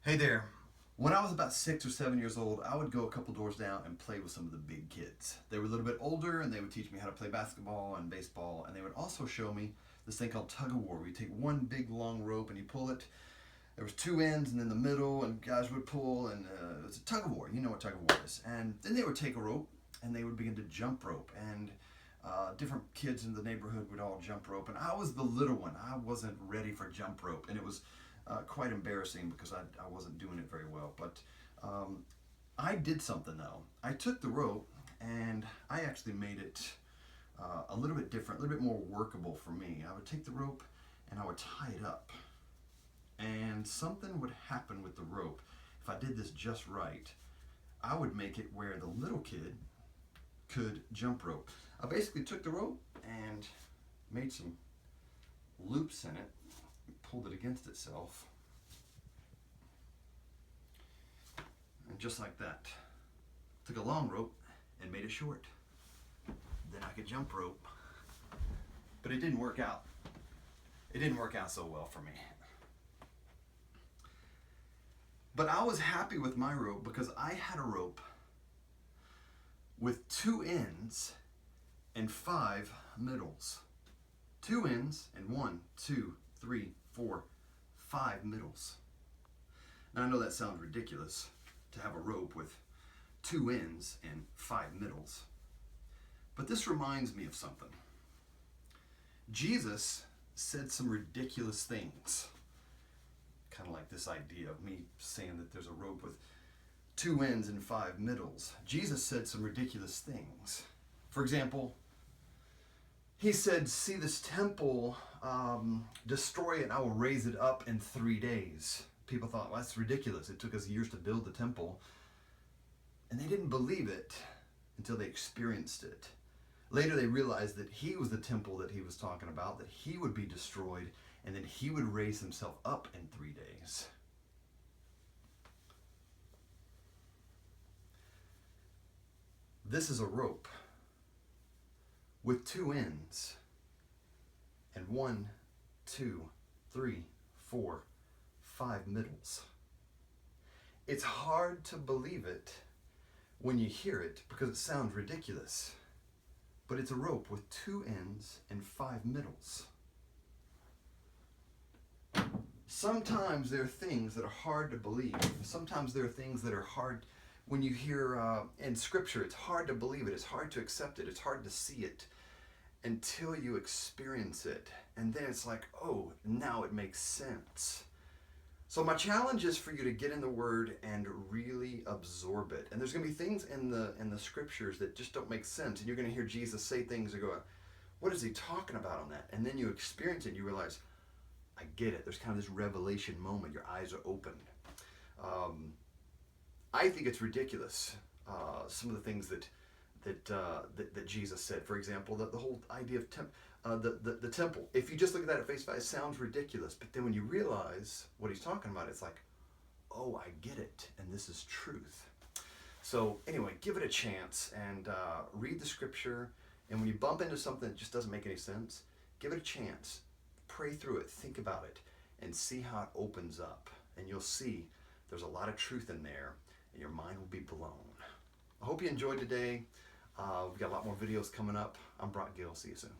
Hey there. When I was about 6 or 7 years old, I would go a couple doors down and play with some of the big kids. They were a little bit older and they would teach me how to play basketball and baseball, and they would also show me this thing called tug of war, where you take one big long rope and you pull it. There was two ends and in the middle, and guys would pull, and it was a tug of war. You know what tug of war is. And then they would take a rope and they would begin to jump rope, and different kids in the neighborhood would all jump rope, and I was the little one. I wasn't ready for jump rope, and it was quite embarrassing because I wasn't doing it very well. But I did something though. I took the rope and I actually made it a little bit different, a little bit more workable for me. I would take the rope and I would tie it up, and something would happen with the rope. If I did this just right, I would make it where the little kid could jump rope. I basically took the rope and made some loops in it, pulled it against itself, and just like that, took a long rope and made it short. Then I could jump rope, but it didn't work out. It didn't work out so well for me. But I was happy with my rope because I had a rope with two ends and five middles. Two ends and 1, 2, 3, 4, 5 middles. Now I know that sounds ridiculous to have a rope with two ends and five middles, but this reminds me of something. Jesus said some ridiculous things, kind of like this idea of me saying that there's a rope with two ends and five middles. Jesus said some ridiculous things. For example, he said, "See this temple, destroy it and I will raise it up in 3 days." People thought, well, that's ridiculous. It took us years to build the temple. And they didn't believe it until they experienced it. Later they realized that he was the temple that he was talking about, that he would be destroyed, and then he would raise himself up in 3 days. This is a rope with two ends and 1, 2, 3, 4, 5 middles. It's hard to believe it when you hear it because it sounds ridiculous, but it's a rope with two ends and 5 middles. Sometimes there are things that are hard to believe. Sometimes there are things that are hard when you hear in scripture. It's hard to believe it. It's hard to accept it. It's hard to see it until you experience it. And then it's like, oh, now it makes sense. So my challenge is for you to get in the Word and really absorb it. And there's going to be things in the scriptures that just don't make sense. And you're going to hear Jesus say things and go, what is he talking about on that? And then you experience it and you realize, I get it. There's kind of this revelation moment. Your eyes are opened. I think it's ridiculous, some of the things that Jesus said. For example, the whole idea of the temple. If you just look at that at face value, it sounds ridiculous. But then when you realize what he's talking about, it's like, oh, I get it, and this is truth. So anyway, give it a chance and read the scripture. And when you bump into something that just doesn't make any sense, give it a chance. Pray through it, think about it, and see how it opens up. And you'll see there's a lot of truth in there, and your mind will be blown. I hope you enjoyed today. We've got a lot more videos coming up. I'm Brock Gill. See you soon.